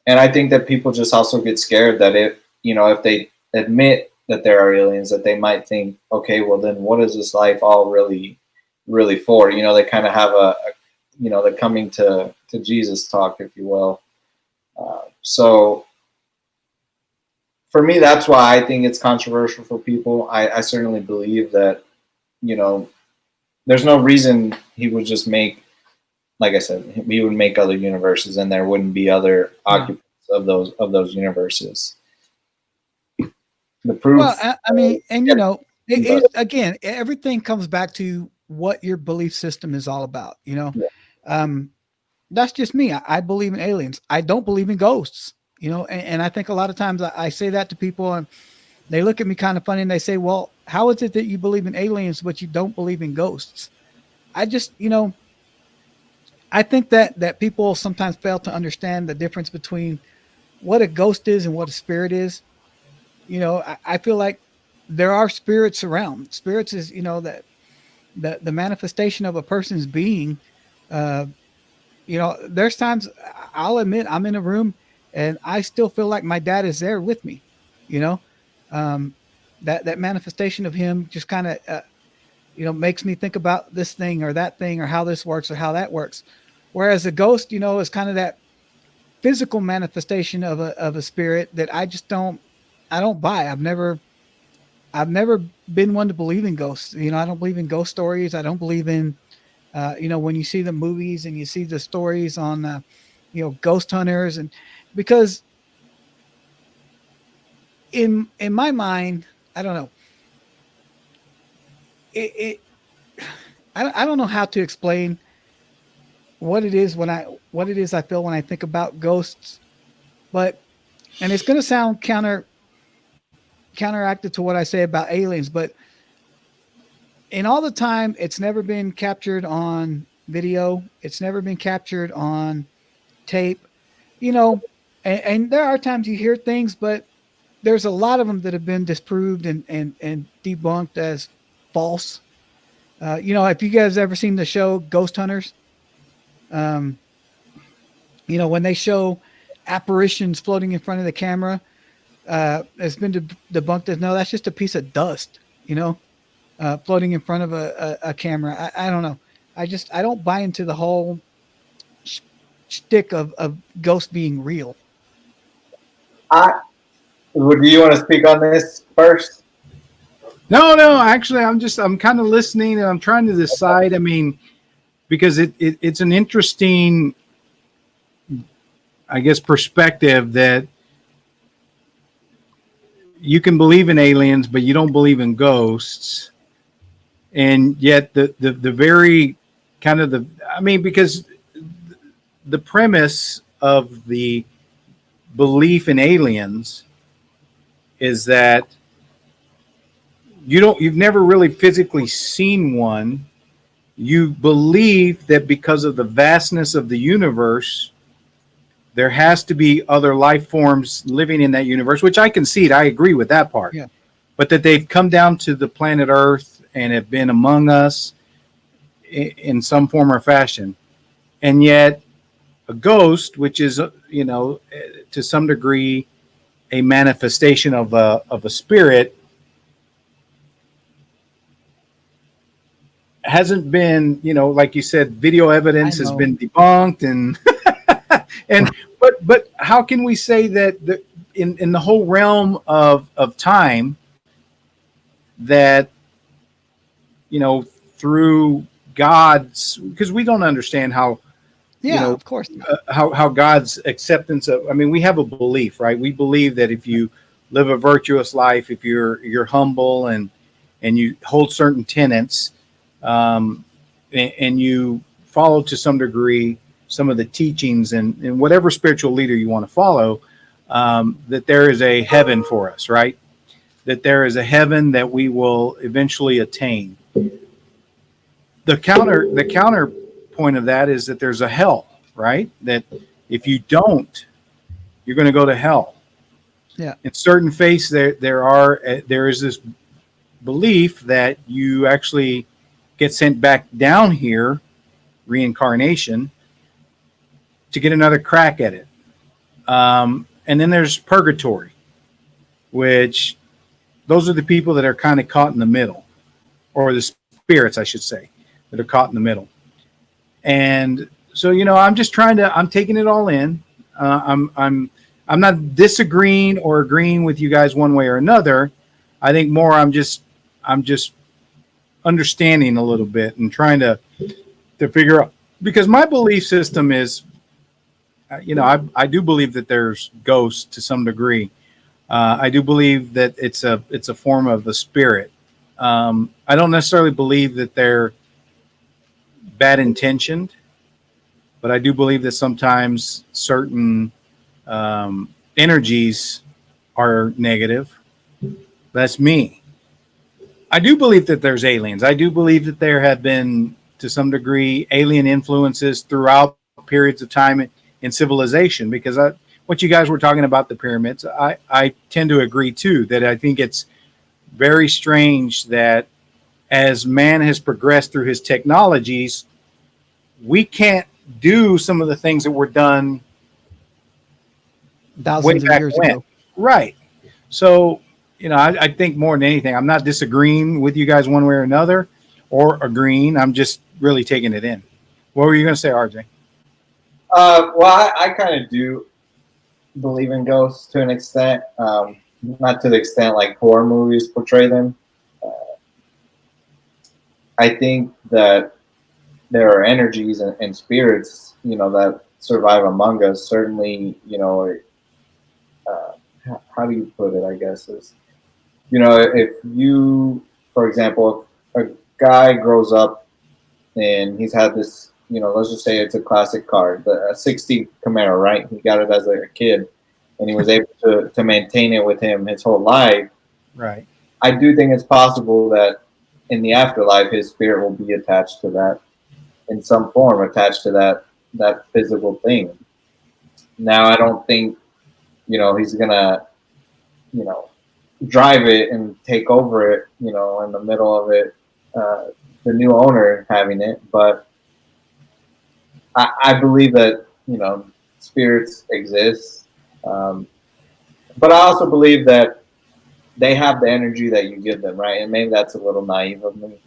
And I think that people just also get scared that if they admit that there are aliens, that they might think, okay, well then what is this life all really, really for? They kind of have the coming to Jesus talk, if you will. So for me, that's why I think it's controversial for people. I certainly believe that, there's no reason He would just make, like I said, He would make other universes and there wouldn't be other occupants of those universes. The proof. Well, I mean, and again, everything comes back to what your belief system is all about. Um, that's just me. I believe in aliens. I don't believe in ghosts. And I think a lot of times I say that to people, and they look at me kind of funny, and they say, "Well, how is it that you believe in aliens but you don't believe in ghosts?" I just, I think that people sometimes fail to understand the difference between what a ghost is and what a spirit is. I feel like there are spirits around. Spirits is, that the manifestation of a person's being. Uh, there's times I'll admit I'm in a room and I still feel like my dad is there with me. You know, um, that manifestation of him just kind of makes me think about this thing or that thing or how this works or how that works. Whereas a ghost, is kind of that physical manifestation of a spirit that I don't buy. I've never been one to believe in ghosts. I don't believe in ghost stories. I don't believe in when you see the movies and you see the stories on ghost hunters, and because in my mind, I don't know. It I don't know how to explain what it is I feel when I think about ghosts, but and it's going to sound counteracted to what I say about aliens, but in all the time, it's never been captured on video. It's never been captured on tape, you know, and there are times you hear things, but there's a lot of them that have been disproved and debunked as false. If you guys ever seen the show Ghost Hunters, um, when they show apparitions floating in front of the camera, it's been debunked as no, that's just a piece of dust, floating in front of a camera. I don't know. I don't buy into the whole shtick of ghosts being real. Do you want to speak on this first? No. Actually, I'm kind of listening and I'm trying to decide. I mean, because it's an interesting, I guess, perspective that you can believe in aliens, but you don't believe in ghosts. And yet the very kind of because the premise of the belief in aliens is that you've never really physically seen one. You believe that because of the vastness of the universe, there has to be other life forms living in that universe, which I concede. I agree with that part. Yeah. But that they've come down to the planet Earth and have been among us in some form or fashion. And yet a ghost, which is, to some degree, a manifestation of a spirit, hasn't been, like you said, video evidence has been debunked, and but how can we say that in the whole realm of time that through God's, because we don't understand how of course how God's acceptance of, we have a belief, right? We believe that if you live a virtuous life, if you're humble and you hold certain tenets, and you follow to some degree some of the teachings and whatever spiritual leader you want to follow, that there is a heaven for us, right? That there is a heaven that we will eventually attain. The counter point of that is that there's a hell, right? That if you don't, you're going to go to hell. Yeah. In certain faiths, there is this belief that you actually get sent back down here, reincarnation, to get another crack at it. And then there's purgatory, which those are the people that are kind of caught in the middle, or the spirits, I should say, that are caught in the middle. And so, I'm just I'm taking it all in. I'm not disagreeing or agreeing with you guys one way or another. I think more I'm just understanding a little bit and trying to figure out, because my belief system is, I do believe that there's ghosts to some degree. I do believe that it's a form of a spirit. I don't necessarily believe that they're bad intentioned, but I do believe that sometimes certain energies are negative. That's me. I do believe that there's aliens. I do believe that there have been, to some degree, alien influences throughout periods of time in civilization, because what you guys were talking about, the pyramids, I tend to agree too, that I think it's very strange that as man has progressed through his technologies, we can't do some of the things that were done thousands of years ago. Right. So I think more than anything, I'm not disagreeing with you guys one way or another, or agreeing. I'm just really taking it in. What were you going to say, RJ? Well, I kind of do believe in ghosts to an extent. Not to the extent like horror movies portray them. I think that there are energies and spirits, that survive among us. Certainly, how do you put it? I guess is, if you, for example, if a guy grows up and he's had this, let's just say it's a classic car, a '60 Camaro, right? He got it as a kid, and he was able to maintain it with him his whole life. Right. I do think it's possible that in the afterlife, his spirit will be attached to that in some form, attached to that physical thing. Now, I don't think he's gonna drive it and take over it, in the middle of it, the new owner having it. But I believe that spirits exist, but I also believe that they have the energy that you give them, right? And maybe that's a little naive of me,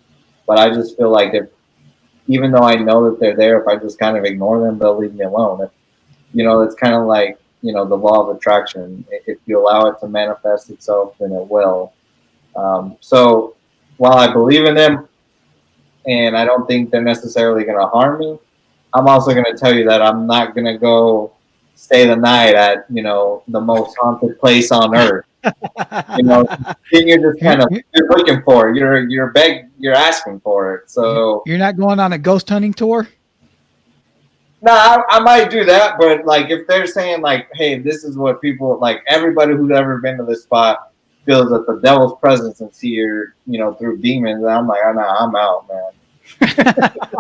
but I just feel like even though I know that they're there, if I just kind of ignore them, they'll leave me alone. It's kind of like the law of attraction. If you allow it to manifest itself, then it will. So while I believe in them, and I don't think they're necessarily going to harm me, I'm also going to tell you that I'm not going to go stay the night at the most haunted place on earth. Then you're just kind of you're looking for it. You're asking for it. So you're not going on a ghost hunting tour. No, I might do that, but like if they're saying like, hey, this is what people like, everybody who's ever been to this spot feels that the devil's presence and see your, through demons. I'm like, oh, no, I'm out, man.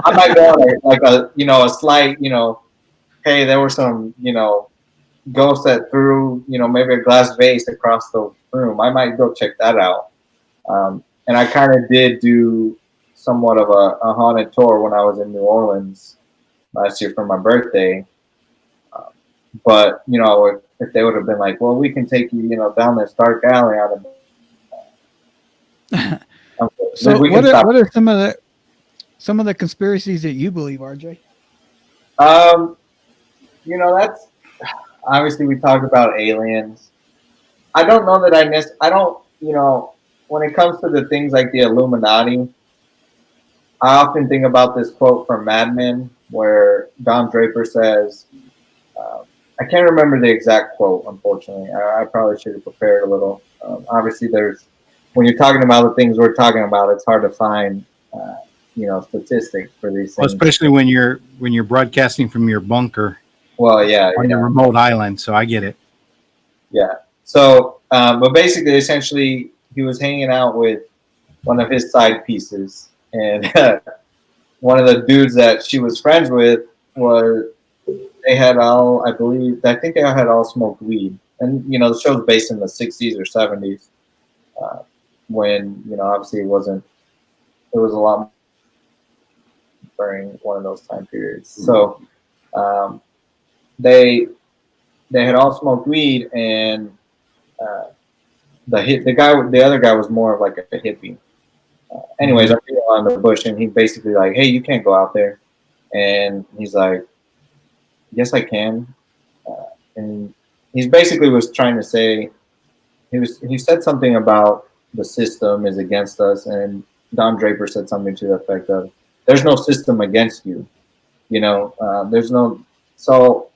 I might go on like a slight, hey, there were some, ghosts that threw, maybe a glass vase across the room. I might go check that out. And I kind of did do somewhat of a haunted tour when I was in New Orleans last year for my birthday. But, if they would have been like, well, we can take you, down this dark alley out of. So what are some of the conspiracies that you believe, RJ? That's obviously we talked about aliens. I don't know that I don't, when it comes to the things like the Illuminati, I often think about this quote from Mad Men where Don Draper says, I can't remember the exact quote, unfortunately. I probably should have prepared a little. Obviously, when you're talking about the things we're talking about, it's hard to find, statistics for these things. Well, especially when you're broadcasting from your bunker. Well, yeah. On your remote island, so I get it. Yeah. So, but basically, essentially, he was hanging out with one of his side pieces, and one of the dudes that she was friends with they had all, I think they had all smoked weed. And, the show's based in the 60s or 70s when, obviously it was a lot during one of those time periods. So they had all smoked weed, and the other guy was more of like a hippie. Anyways, I'm on the bush, and he's basically like, hey, you can't go out there. And he's like, yes, I can. And he basically was trying to say, he said something about the system is against us, and Don Draper said something to the effect of, there's no system against you. There's no, so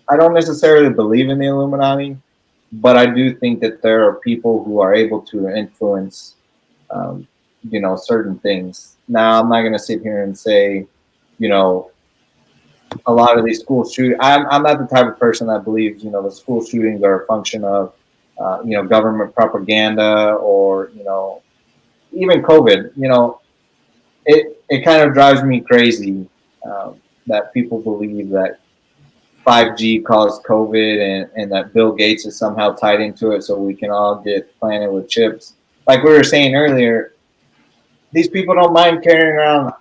I don't necessarily believe in the Illuminati, but I do think that there are people who are able to influence, certain things. Now, I'm not going to sit here and say, a lot of these school shootings. I'm not the type of person that believes, the school shootings are a function of, government propaganda or, even COVID. It kind of drives me crazy that people believe that 5G caused COVID and that Bill Gates is somehow tied into it so we can all get planted with chips. Like we were saying earlier, these people don't mind carrying around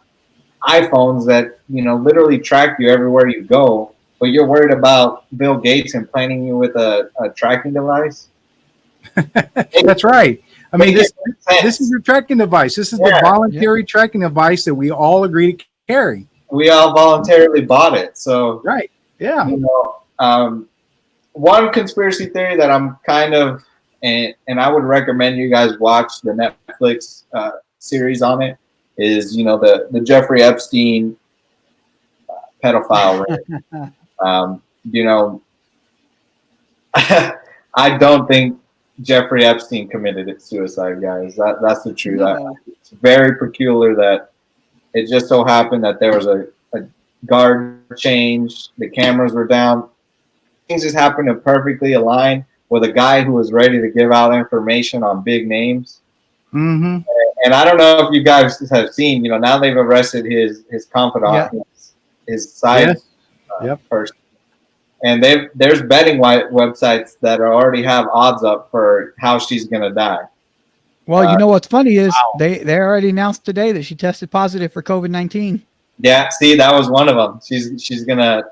iPhones that, literally track you everywhere you go, but you're worried about Bill Gates implanting you with a tracking device. That's right. I mean, this is your tracking device. This is the voluntary tracking device that we all agree to carry. We all voluntarily bought it. So, right. Yeah. You know, one conspiracy theory that I'm kind of, and I would recommend you guys watch the Netflix series on it, is, you know, the Jeffrey Epstein pedophile ring. You know, I don't think Jeffrey Epstein committed suicide, guys. That's the truth. No. It's very peculiar that it just so happened that there was a guard change, the cameras were down. Things just happened to perfectly align with a guy who was ready to give out information on big names. Mm-hmm. And I don't know if you guys have seen, you know, now they've arrested his confidant, his side person. And there's betting websites that already have odds up for how she's going to die. Well, you know what's funny is they already announced today that she tested positive for COVID-19. Yeah, see, that was one of them. She's gonna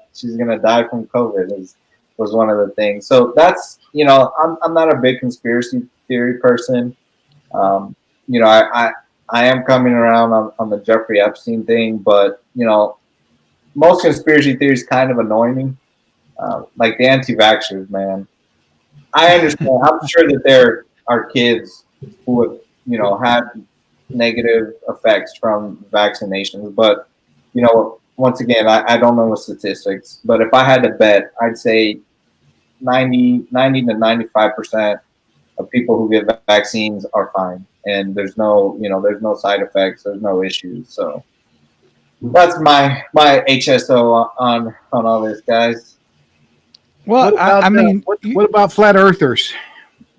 die from COVID was one of the things. So that's, you know, I'm not a big conspiracy theory person. You know, I am coming around on the Jeffrey Epstein thing, but you know, most conspiracy theories kind of annoy me. Like the anti-vaxxers, man. I understand. I'm sure that there are kids who have, you know, had negative effects from vaccinations, but you know, once again, I don't know the statistics, but if I had to bet, I'd say 90 to 95% of people who get vaccines are fine, and there's no, you know, there's no side effects, there's no issues. So that's my HSO on all this, guys. Well, I mean, what about flat earthers?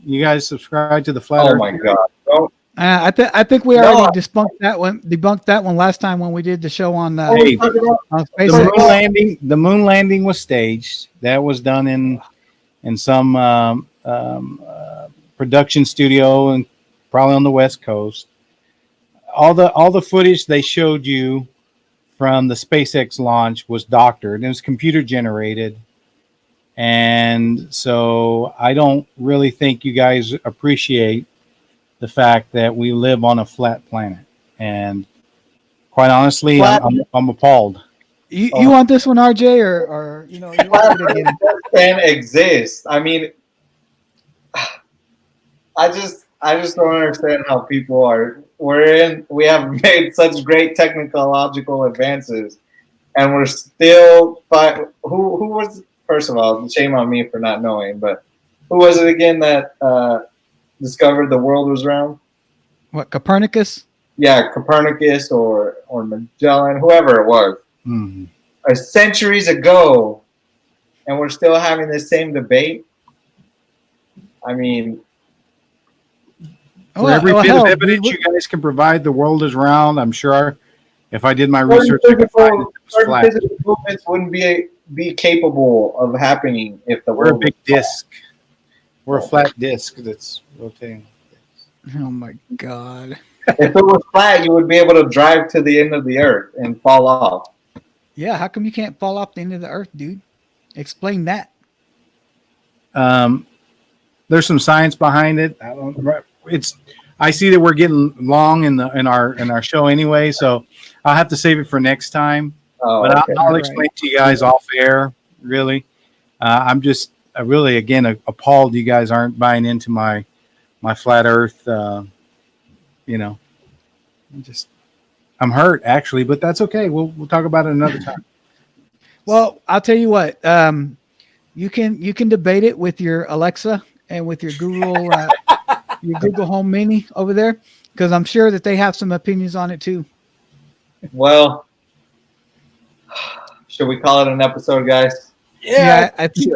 You guys subscribe to the flat earth? Oh my God! Don't. I think we already debunked that one last time when we did the show on Hey, SpaceX. the moon landing was staged. That was done in some production studio and probably on the West Coast. All the footage they showed you from the SpaceX launch was doctored. It was computer generated. And so I don't really think you guys appreciate the fact that we live on a flat planet. And quite honestly, I'm appalled. You want this one, RJ, or you know, you want it again? Can exist. I mean, I just don't understand how people are. We have made such great technological advances, and we're still who was, first of all, shame on me for not knowing, but who was it again that discovered the world was round? What, Copernicus? Yeah, Copernicus or Magellan, whoever it was. Mm-hmm. Centuries ago, and we're still having the same debate. I mean, for every bit of evidence you guys can provide, the world is round. I'm sure if I did my research, I could find it was flat. Physical movements wouldn't be capable of happening if the world. We're a big disc. We're a flat disc that's rotating. Oh my God! If it was flat, you would be able to drive to the end of the earth and fall off. Yeah, how come you can't fall off the end of the earth, dude? Explain that. There's some science behind it. I see that we're getting long in our show anyway, so I'll have to save it for next time. But okay. I'll explain to you guys off air. Really, I'm just really again appalled you guys aren't buying into my flat Earth. You know, I'm hurt actually, but that's okay. We'll talk about it another time. Well, I'll tell you what. You can debate it with your Alexa and with your Google Home Mini over there, because I'm sure that they have some opinions on it too. Well, should we call it an episode, guys? Yeah, I think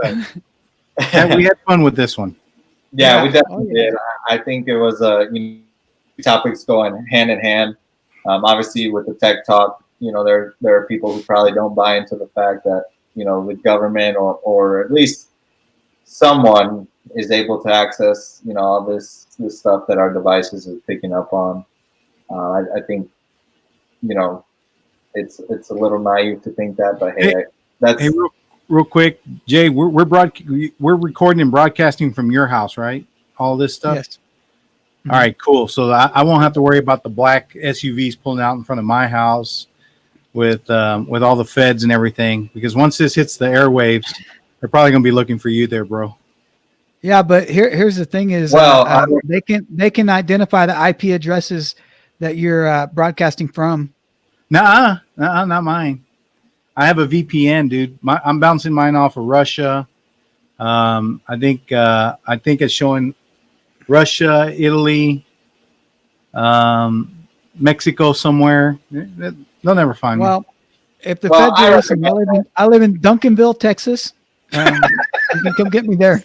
we had fun with this one. Yeah, we definitely did. I think it was topics going hand in hand. Obviously, with the tech talk, you know, there are people who probably don't buy into the fact that, you know, the government or at least someone is able to access, you know, all this stuff that our devices is picking up on. I think, you know, it's a little naive to think that, but hey, real quick, Jay, we're recording and broadcasting from your house, right? all this stuff? Yes. All right, cool. So I won't have to worry about the black SUVs pulling out in front of my house with all the feds and everything. Because once this hits the airwaves, they're probably going to be looking for you there, bro. Yeah, but here's the thing: is they can identify the IP addresses that you're broadcasting from. Nuh-uh, not mine. I have a VPN, dude. I'm bouncing mine off of Russia. I think it's showing Russia, Italy, Mexico somewhere. They'll never find me. Well, if the feds are listening, I live in Duncanville, Texas. You can come get me there.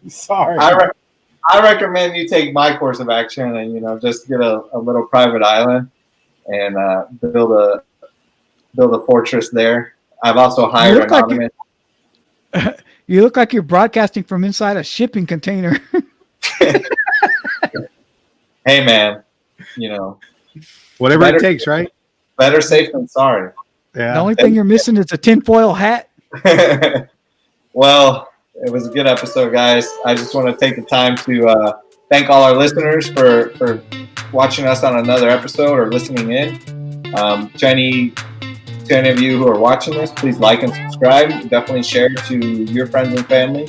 Sorry. I recommend you take my course of action and just get a little private island and build a fortress there. I've also hired anonymous. You look like you're broadcasting from inside a shipping container. Hey man, whatever it takes, right? Better safe than sorry. Yeah. The only thing you're missing is a tinfoil hat. Well, it was a good episode, guys. I just want to take the time to thank all our listeners for watching us on another episode or listening in. To any of you who are watching this, please like and subscribe. Definitely share to your friends and family.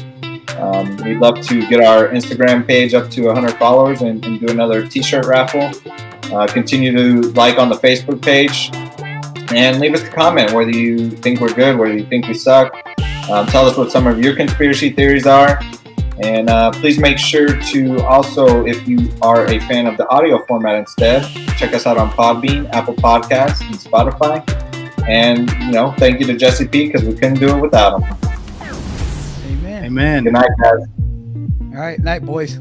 We'd love to get our Instagram page up to 100 followers and do another t-shirt raffle. Continue to like on the Facebook page and leave us a comment whether you think we're good, whether you think we suck. Tell us what some of your conspiracy theories are. And please make sure to also, if you are a fan of the audio format instead, check us out on Podbean, Apple Podcasts, and Spotify. And, thank you to Jesse P because we couldn't do it without him. Amen. Amen. Good night, guys. All right. Night, boys.